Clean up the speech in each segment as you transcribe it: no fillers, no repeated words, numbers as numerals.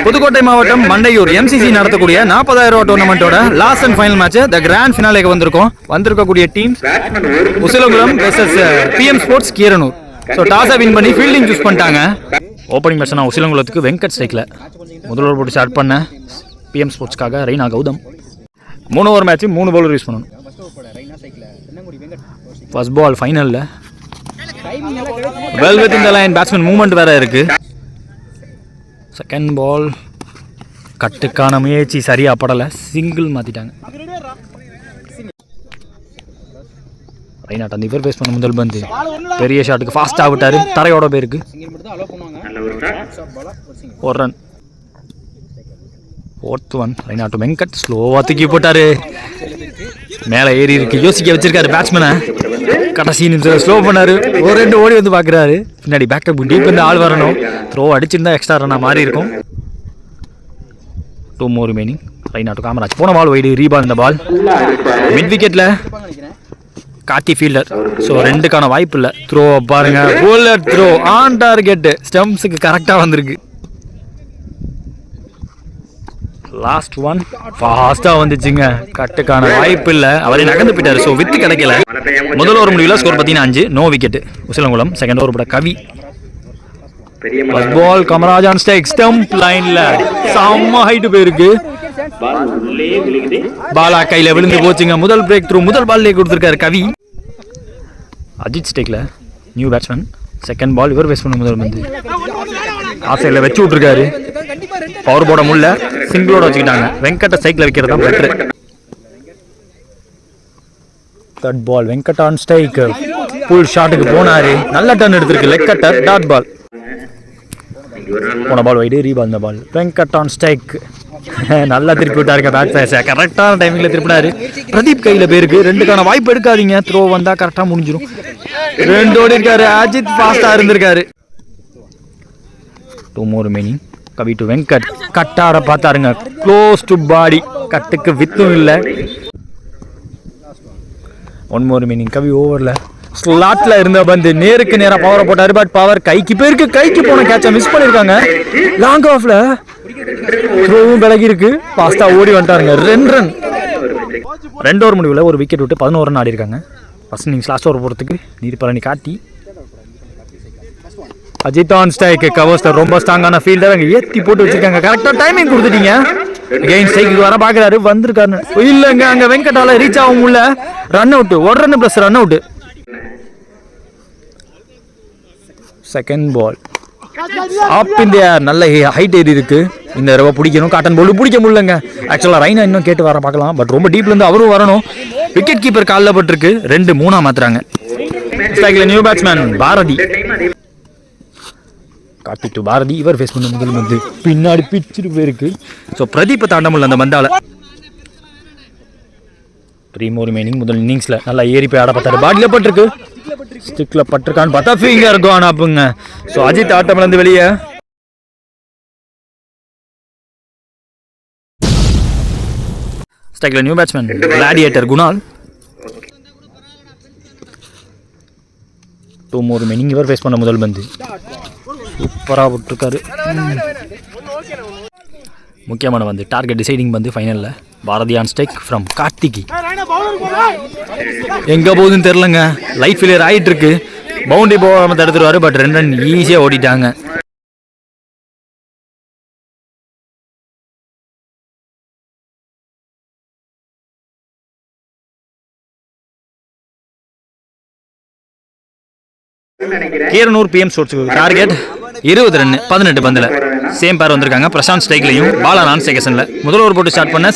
புதுக்கோட்டை மாவட்டம் மண்டையூர் MCC நடத்தக்கூடிய 40,000 டோர்னமெண்டோட last and final match the grand ஃபினாலேக்கு வந்திருக்கக்கூடிய team Usilankulam versus PM sports Keeranur. So டாஸை வின் பண்ணி ஃபீல்டிங் சூஸ் பண்ணிட்டாங்க. ஓப்பனிங் பேட்ஸ்னா உசிலங்குளத்துக்கு வெங்கட் ஸ்ட்ரைக்கில் முதல் ஓவர் போட்டு ஸ்டார்ட் பண்ண PM ஸ்போர்ட்ஸ்க்காக Raina Gautham. 3 over match 3 bowler use பண்ணணும். ஃபர்ஸ்ட் பால் ஃபைனலில் well with in the line batsman movement வேறு இருக்குது. செகண்ட் பால் கட்டுக்கான முயற்சி சரியாக படலை, சிங்கிள் மாற்றிட்டாங்க. ரைனாட் அந்த இவர் பேஸ் பண்ண முதல் பந்து பெரிய ஷாட்டுக்கு ஃபாஸ்ட்டாக விட்டார், தரையோட பேருக்கு ஒரு ரன். ஃபோர்த் ஒன் ரைனாட் வெங்கட் ஸ்லோவாக தூக்கி போட்டார், மேலே ஏறி இருக்கு, யோசிக்க வச்சிருக்காரு பேட்ஸ்மேனை. கடைசி நிமிஷம் ஸ்லோ பண்ணார், ஒரு 2 ஓடி வந்து பார்க்குறாரு, பின்னாடி பேக்கப் டீப் வந்து ஆள் வரணும், த்ரோ அடிச்சிருந்தா எக்ஸ்ட்ரா ரன்னாக மாறி இருக்கும். 2 more remaining. ரைனாட் காமராஜ் போன பால் வைடு, ரீபால் இந்த பால் மிட் விக்கெட்டில் காட்டி ஃபீல்டர். ஸோ 2க்கான வாய்ப்பு இல்லை. த்ரோ பாருங்க, புல்லட் த்ரோ ஆன் டார்கெட்டு, ஸ்டம்ப்ஸுக்கு கரெக்டாக வந்திருக்கு. லாஸ்ட் ஒன் ஃபாஸ்ட்டாக வந்துச்சுங்க, கட்டுக்கான வாய்ப்பு இல்லை, அவரே நகர்ந்து போயிட்டார். ஸோ வித்து கிடைக்கல. முதல் ஓவர் முடிவில் ஸ்கோர் பார்த்தீங்கன்னா 5, no wicket Usilankulam. Second over போட Kavi ball Kamaraj on strike, stump லைன்ல செம்ம ஹைட்டு போயிருக்கு, பாலா கையில விழுந்து போச்சுங்க. முதல் பிரேக் த்ரூ முதல் பால்லே கொடுத்துருக்காரு கவி. அஜித் ஸ்டேக்ல நியூ பேட்ஸ்மேன். செகண்ட் பால் இவர் பேஸ் பண்ண முதல் வந்து ஆஃப் சைடில் வச்சு விட்டுருக்காரு, பவர் போட முடியல, சிங்கிளோட வச்சுக்கிட்டாங்க. வெங்கட்ட சைக்கிள் வைக்கிறது தான் பெட்ரு. Third ball Venkat on strike, full ஷாட்டுக்கு போனாரு, நல்ல டர்ன் எடுத்திருக்கு, லெக் கட்டர், டாட் பால். போன பால் வைடு, ரீபால் இந்த பால், வெங்கட் ஆன் ஸ்ட்ரைக் நல்லா திருப்பி விட்டாருங்க பேட் பேஸை, கரெக்டான டைமிங்கில் திருப்பினாரு. பிரதீப் கையில் பேருக்கு 2க்கான வாய்ப்பு எடுக்காதீங்க, த்ரோ வந்தால் கரெக்டாக முடிஞ்சிடும். 2 ஓடி இருக்காரு, அஜித் ஃபாஸ்ட்டாக இருந்திருக்காரு. 2 more remaining. Kavi to Venkat, கட்டாட பார்த்தாருங்க, க்ளோஸ் டு பாடி, கட்டுக்கு வித்தும் இல்லை. 1 more remaining. கவி ஓவரில் ஸ்லாட்ல இருந்த பந்து நேருக்கு நேராக பவரை போட்டாரு, பட் பவர் கைக்கு பேருக்கு, கைக்கு போன கேட்சை மிஸ் பண்ணியிருக்காங்க. லாங் ஆஃப்ல த்ரோவும் விலகி இருக்கு, ஃபாஸ்டா ஓடி வந்துட்டாருங்க. 2 ரன். 2 ஓவர் முடிவில் ஒரு விக்கெட் விட்டு 11 ரன் ஆடி இருக்காங்க. ஃபர்ஸ்ட் இன்னிங்ஸ் லாஸ்ட் ஓவர் போகிறதுக்கு நீர் பழனி காட்டி அஜித் ஆன் ஸ்ட்ரைக், கவர்ஸ்ல ரொம்ப ஸ்ட்ராங்கான ஃபீல்டர் அங்கே ஏற்றி போட்டு வச்சிருக்காங்க. கரெக்டாக டைமிங் கொடுத்துட்டீங்க. அகைன் ஸ்ட்ரைக்கு வர பார்க்குறாரு, வந்திருக்காரு இல்லைங்க, அங்கே வெங்கட்டால ரீச் ஆகும் உள்ள. Run out, 1 run plus run out. Second ball of இந்த நல்ல ஹைட் ஏறி இருக்கு, இந்த தடவை பிடிக்கணும். காட்டன் போல் பிடிக்க முடியலங்க. ஆக்சுவலாக ரைனா இன்னும் கேட்டு வர பார்க்கலாம், பட் ரொம்ப டீப்லேருந்து அவரும் வரணும். விக்கெட் கீப்பர் காலில் பட்டிருக்கு, 2-3 மாத்துறாங்க. New batsman Bharathi, Karthik to Bharathi, இவர் ஃபேஸ் பண்ண முதல் வந்து பின்னாடி பிச்சுட்டு போயிருக்கு. ஸோ பிரதீப்பை தாண்ட முடியல அந்த பந்தால. 3 more remaining. முதல் இன்னிங்ஸில் நல்லா ஏறி போய் ஆட பார்த்தாரு, பாடியில் பட்டிருக்கு, ஸ்டிக்கில் பட்டிருக்கான்னு பார்த்தா ஃபிங்கர் கோன் ஆப்புங்க. ஸோ அஜித் ஆட்டம்லேருந்து வெளியே. ஸ்ட்ரைக்கில் new batsman gladiator Kunal. 2 more remaining. இவர் ஃபேஸ் பண்ண முதல் பந்து சூப்பராக விட்டுருக்காரு. முக்கியமான வந்து டார்கெட் டிசைடிங் வந்து ஃபைனலில் பாரதி ஆன் ஸ்ட்ரைக் ஃப்ரம் கார்த்திகி. எங்கே போகுதுன்னு தெரிலங்க, லைட் ஃபெயிலியர் ஆகிட்டு இருக்கு. பவுண்டரி போகாமல் தடுத்துருவாரு, பட் 2 ரன் ஈஸியாக ஓடிட்டாங்க. கீரனூர் PM ஸ்போர்ட்ஸுக்கு டார்கெட் 20 ரன் 18 பந்தில். சேம் பேர் வந்திருக்காங்க, பிரசாந்த் ஸ்ட்ரைக்லையும் பாலா நான் செகஷனில். முதல் ஓவர் போட்டு ஸ்டார்ட் பண்ண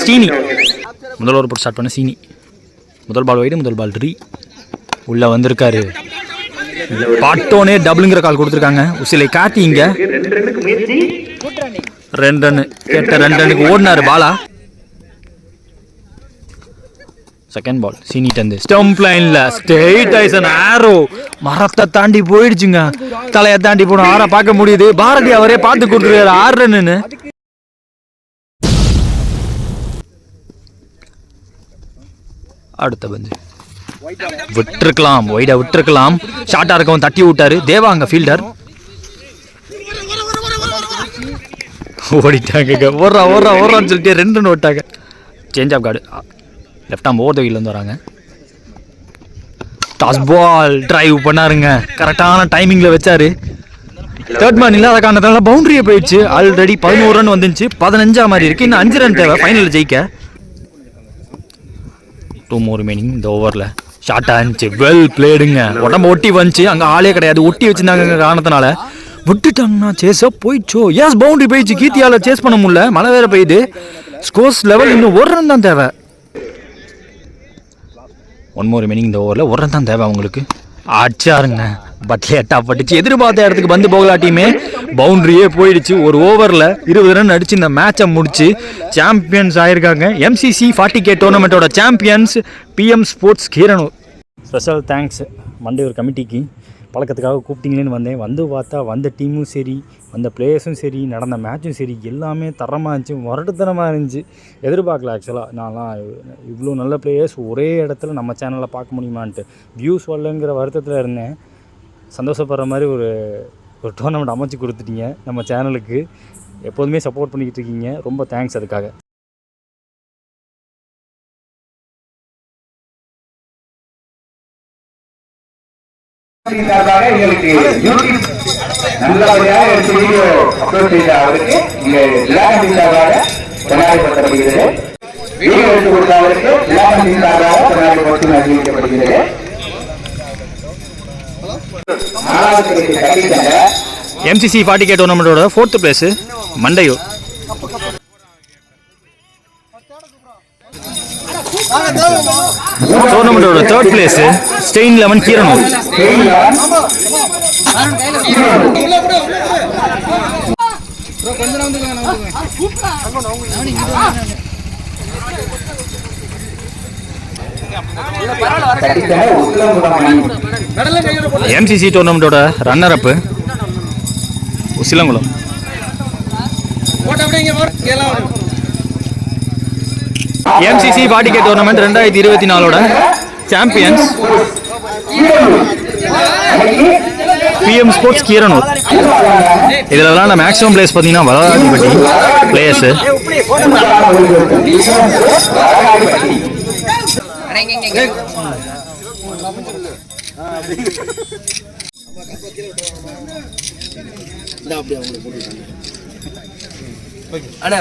சீனி, முதல் பால் வைடு, முதல் பால் ரீ உள்ளே வந்திருக்காரு. பாட்டோனே டபுளுங்கிற கால் கொடுத்துருக்காங்க. உசிலை காட்டி இங்கே 2 ரன் கேட்ட 2 ரன்னுக்கு ஓடினாரு பாலா. செகண்ட் பால் சீனி டந்து ஸ்டம்ப் லைன்ல ஸ்ட்ரெயிட் ஐஸ் அண்ட் ஆரோ, மரத்தை தாண்டி போயிடுச்சுங்க, தலையை தாண்டி போனோம். ஆற பார்க்க முடியுது, பாரதி அவரே பார்த்து கொடுத்துருக்காரு 6 ரன்னு. அடுத்த பந்து விட்டுருக்கலாம், வைடா விட்டுருக்கலாம், ஷார்ட்டா இருக்கவும் தட்டி விட்டாரு தேவா. அங்க ஃபீல்டர் ஓடிட்டாங்க. ஓடுறான்னு சொல்லிட்டு 2 ரன் ஓட்டாங்க. Change of guard. Left arm over the வீல்லேருந்து வராங்க. டாஸ் பால் டிரைவ் பண்ணாருங்க. கரெக்டான டைமிங்கில் வச்சாரு. தேர்ட் மேன் இல்லாத காரணத்தால பவுண்டரியே போயிடுச்சு. ஆல்ரெடி 11 ரன் வந்துச்சு. 15 மாதிரி இருக்கு. இன்னும் 5 ரன் தேவை ஃபைனலில் ஜெயிக்க. 2 more remaining இந்த ஓவரில். ஷார்ட் ஆச்சு. வெல் பிளேடுங்க. உடம்பு ஒட்டி வந்துச்சு. அங்கே ஆளே கிடையாது. ஒட்டி வச்சிருந்தாங்க காரணத்தினால விட்டுட்டாங்கன்னா சேஸா போயிடுச்சோ. எஸ் பவுண்டரி போயிடுச்சு. கீர்த்தியால் சேஸ் பண்ண முடியல. மழை வேற பெய்யுது. ஸ்கோர்ஸ் லெவல் இன்னும் 1 ரன் தான் தேவை. 1 more remaining இந்த ஓவரில் 1 ரன் தான் தேவை அவங்களுக்கு. அடிச்சாருங்க. பட் லேட்டாக பட்டுச்சு. எதிர்பார்த்த இடத்துக்கு வந்து போகலாட்டியுமே பவுண்டரியே போயிடுச்சு. ஒரு ஓவரில் 20 ரன் அடிச்சு இந்த மேட்சை முடிச்சு சாம்பியன்ஸ் ஆயிருக்காங்க. MCC 40K டோர்னமெண்ட்டோட champions PM sports Keeranur. Special thanks Mandaiyur கமிட்டிக்கு. பழக்கத்துக்காக கூப்பிட்டீங்களேன்னு வந்தேன். வந்து பார்த்தா வந்த டீமும் சரி, வந்த பிளேயர்ஸும் சரி, நடந்த மேட்சும் சரி, எல்லாமே தரமாக இருந்துச்சு. முரட்டுத்தனமாக இருந்துச்சு. எதிர்பார்க்கல ஆக்சுவலாக. நான்லாம் இவ்வளோ நல்ல பிளேயர்ஸ் ஒரே இடத்துல நம்ம சேனலில் பார்க்க முடியுமான்ட்டு வியூஸ் வரலங்கிற வருத்தத்தில் இருந்தேன். சந்தோஷப்படுற மாதிரி ஒரு டோர்னமெண்ட் அமைச்சு கொடுத்துட்டீங்க நம்ம சேனலுக்கு. எப்போதுமே சப்போர்ட் பண்ணிக்கிட்டு இருக்கீங்க. ரொம்ப தேங்க்ஸ் அதுக்காக. எங்களுக்கு நல்லபடியாக எடுத்து வீடியோ அப்லோட் செய்த அவருக்கு இங்கே இலாகத்தின் சார்பாக கொண்டாடப்படுகிறது. வீடியோ எடுத்து கொடுத்த அவருக்கு இலாகத்தின் சார்பாக கொண்டாடப்பட்டு அறிவிக்கப்படுகிறது. MCC 40K டோர்னமெண்ட்டோட 4th பிளேஸ் மண்டையூர். டோர்னமெண்ட்டோட 3rd place stain 11 Keeranur. MCC டோர்னமெண்ட்டோட runner up Usilankulam. MCC 40K tournament 2024ஓட சாம்பியன்ஸ் PM ஸ்போர்ட்ஸ் கீரனூர். இதில் விளாண்ட மேக்ஸிமம் பிளேயர்ஸ் பார்த்தீங்கன்னா வளராதிபட்டி பிளேயர்ஸு. அண்ணா